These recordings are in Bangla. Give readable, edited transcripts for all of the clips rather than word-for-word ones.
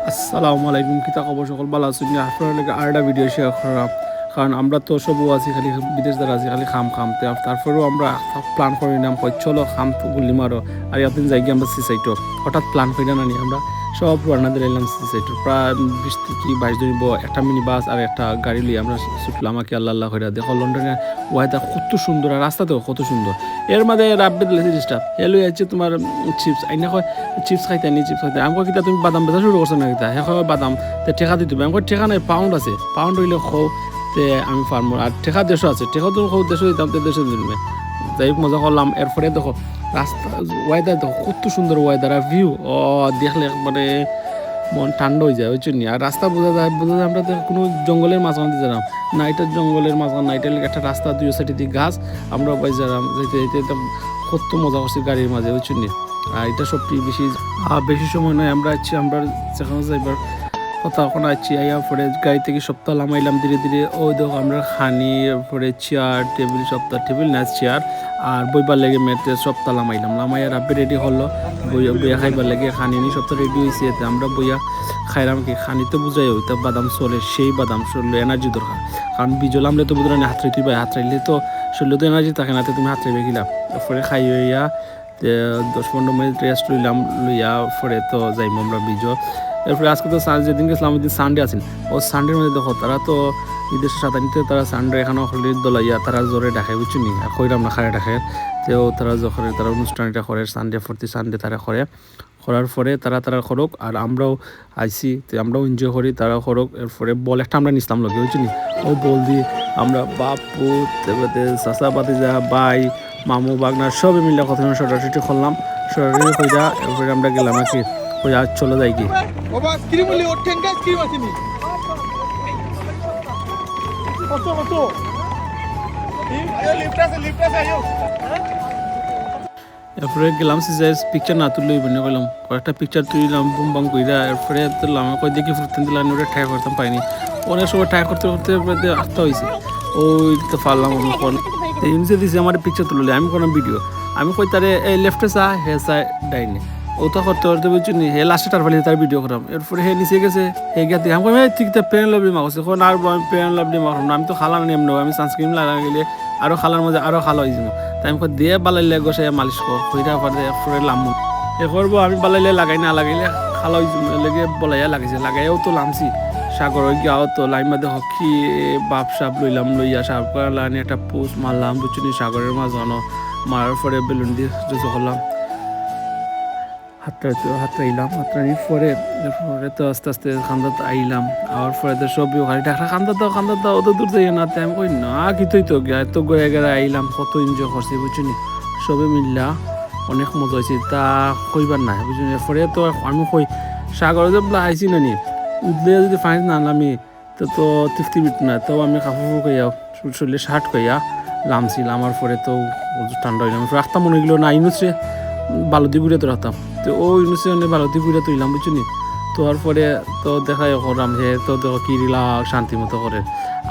আসসালামু আলাইকুম, কিতা খবর? সকল ভালো আছেন? আপনার লাগে আরেকটা ভিডিও শেয়ার করা, কারণ আমরা তো সবও আছি খালি বিদেশ দ্বারা আছি খালি খামতে তারপরেও আমরা প্ল্যান করি নাম কই চলো খাম গুলি মারো। আর এতদিন যাই গিয়ে আমরা সি সাইটও হঠাৎ প্ল্যান করি না নি আমরা সব রান্নাদের এলাম সি সাইটর প্রায় 20 থেকে 22 জন একটা মিনি বাস আর একটা গাড়ি লিয়ে আমরা ছুটলাম। আমাকে আল্লাহ করে দেখো লন্ডনের ওয়েদার কত সুন্দর আর রাস্তাতেও কত সুন্দর। এর মাঝে রাব্বে দিলে জিনিসটা এলো হচ্ছে তোমার চিপস আইনা কয় চিপস খাইতে নি চিপস খাইতে আমি কিতা তুমি বাদাম বেচা শুরু করছো না কিতা হে বাদাম তে ঠেকা দিতে আমি ঠেকা নাই পাউন্ড আছে পাউন্ড হইলে খো তে আমি ফার্মর আর ঠেকা 150 আছে ঠেকা তুমি খো 150 দিতাম তে 150 দিবে। যাই হোক মজা করলাম। এরপরে দেখো রাস্তা ওয়েদার দেখো কত সুন্দর ওয়েদার আর ভিউ ও দেখলে একবারে মন ঠান্ডা হয়ে যায় ওই জন্য। আর রাস্তা বোঝা যায় আমরা তো কোনো জঙ্গলের মাঝখানে যেতাম না, এটা জঙ্গলের মাঝখানে না, এটা একটা রাস্তা দুই সাইডে দিয়ে গাছ আমরা বাই যেতাম যেতে যেতে কত মজা করছি গাড়ির মাঝে ওই জন্য। আর এটা সবচেয়ে বেশি সময় নয় আমরা আমরা যেখানে যাইবার কথা এখন আছি আইয়া পরে গাড়ি থেকে সপ্তাহ লামাইলাম ধীরে ধীরে। ওই দেখো আমরা খানি পরে চেয়ার টেবিল টেবিল না চেয়ার আর বইবার লেগে মেটে সপ্তাহ লামাইয়া রাব্বে রেডি হলো বইয়া খাইবার লেগে খানি নি সপ্তাহ রেডি হয়েছে। এতে আমরা বইয়া খাইলাম কি খানি তো বুঝাই হইতা বাদাম চলে সেই বাদাম চললে এনার্জি দরকার, কারণ বিজল আমলে তো বুঝলাম হাত রাইতে ভাই হাত রাইলে তো শরীরে তো এনার্জি থাকে না, তুমি হাত রাইবে গেলাম পরে খাই হইয়া 10-15 মিনিট রেস্ট লইয়া পরে তো যাইম আমরা বিজল। এরপরে আজকে তো যেদিন গেছিলাম ওই দিন সানডে আছেন ও সানডের মধ্যে দেখো তারা তো বিদেশের সাঁতারিতে তারা সানডে এখানে হলির দলাইয়া তারা জোরে ডাকে বুঝছি নি কইরাম না খারে ডাকে তেও তারা যখন তারা অনুষ্ঠানটা করে সানডে প্রতি সানডে তারা করার পরে তারা করুক আর আমরাও আইসি আমরাও এনজয় করি তারা করুক। এরপরে বল একটা আমরা নিছিলাম লোকে বুঝছি নি ও বল দিয়ে আমরা বাপু চাষা পাতি যা বাই মামু বাগনার সবে মিলে কথা সরাসরি করলাম সরাসরি কইরা। এরপরে আমরা গেলাম আর কি ওই আজ চলে যাই কি বাবা স্ক্রিম বলি ওঠেন কা স্ক্রিম আসেনি কত লিফট আছে আইও। এরপরে গেলাম পিকচার না তুললে বলে গেলাম কয়েকটা পিকচার তুলিলাম বুম বাম কইরা। এরপরে তুললাম কই দেখি ফুটতেন দিলাম ওটা ট্রাই করতাম পাইনি, অনেক সময় ট্রাই করতে করতে আসতে হয়েছে ওই তো পারলাম ইমসে দিয়েছে আমার পিকচার তুললে আমি কোনো ভিডিও আমি কই তারে এই লেফটে চা হে চা ডাইনে ওটা করতে করতে বুঝছি নি হে লাস্টে তার ফলে তার ভিডিও করাম। এরপরে হে নিচে গেছে হে গেতে আমি কই ঠিক তো পেন লাভলি মাখছে এখন আর আমি পেন লাভলি মাখলাম না, আমি তো খালা নিয়ম নেব আমি সানস্ক্রিন লাগা গেলে আরও খালার মধ্যে আরও খালা হয়ে যাবো। তাই আমি কই দিয়ে বালাইলে গোসাই মালিশ কইরা পরে লামু এ করবো আমি বালাইলে লাগাই না লাগাইলে খালা হয়ে লেগে বলাইয়া লাগাইছে লাগাইয়াও তো লামছি সাগর গিয়াও তো লাইন মাঝে হকি বাপ সাপ লইয়া সাপ লাইনে একটা পোস্ট মারলাম বুঝছি নি সাগরের মাঝখানো মারার পরে বেলুন দিয়ে জুজো করলাম হাতটা আইলাম হাতটানির পরে তো আস্তে আস্তে খান্দাতে আইলাম আর পরে তো সব ওখানে টাকা খান্দা দাও অত দূর যাই না তাই আমি কই না কিছুই তো এত গড়ে গেড়ে আইলাম কত এনজয় করছি বুঝছি নি সবে মিললা অনেক মজা হয়েছে তা কইবার নাই বুঝছি নি। পরে তো আমি কই সাগরে যে আইসি না নি উঠলে যদি ফাইন না নামি তো তৃপ্তি বিট না তো আমি কাপড় কইয়া শরীরে শার্ট কইয়া লামছি লামার পরে তো ঠান্ডা হইলাম রাখতাম মনে গেলো না ইনুসে বালতি গুড়ে তো রাখতাম তো ও ইনুসে বালতি গুড়ে তুইলাম বুঝছি নি। তো আর পরে তো দেখাই করলাম হে তো দেখো কি রিলাক্স শান্তি মতো করে।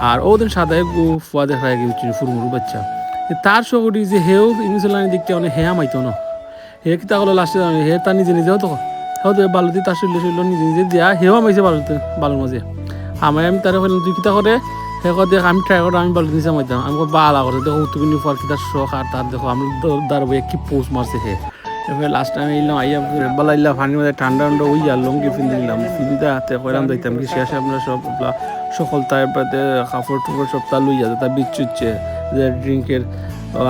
আর ওদিন সাদায় ফুয়া দেখায় গিয়েছি ফুরমুরু বাচ্চা তার সকটি যে হেও ইনুসে লাইনে দেখতে অনেক হেয়া মাইতো না হে কি তা হলো লাস্টে হে তার নিজেও তো হয়তো বালতি তার শরীর নিজে দিয়া হেওয়া মাইছে বালুর মাঝে আমি তারা কইলাম তুই কিতা করে হে দেখ আমি ট্রাই করে আমি বালতি নিচে মাইতাম আমি বালা করে দেখো তুমি নিফার কিতার শখ আর তার দেখো আমি দাঁড়াবো কি পোস্ট মারছে হে। এবার লাস্ট টাইম এলাম আইয়া বালাইলাম পানির মধ্যে ঠান্ডা ওই আর লঙ্গি ফিন দিলাম ফিনটা হাতে কইলাম দিতাম কি শেষে আমরা সব সকল তার কাপড় টুপড় সব তা লইয়া তার বিচ্ছুচ্ছে যে ড্রিঙ্কের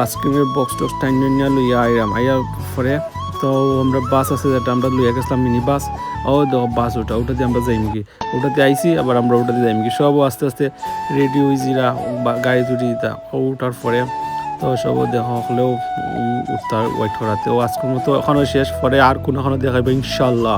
আইসক্রিমের বক্স টক্স টাইম নিয়ে লইয়া আইলাম আইয়া পরে তো আমরা বাস আছে যেটা আমরা লইয়া গেছিলাম মিনি বাস ও দেখো বাস ওটাতে আমরা যাইম কি ওটাতে আইসি আবার আমরা ওটাতে যাইম কি সব আস্তে আস্তে রেডি হয়েছিরা গাড়ি তুটি দিতা ওটার পরে তো সব দেখা হলেও উঠতার ওয়েট করাতে ও আজকের মতো এখনও শেষ পরে আর কোনো দেখাবে ইনশাল্লাহ।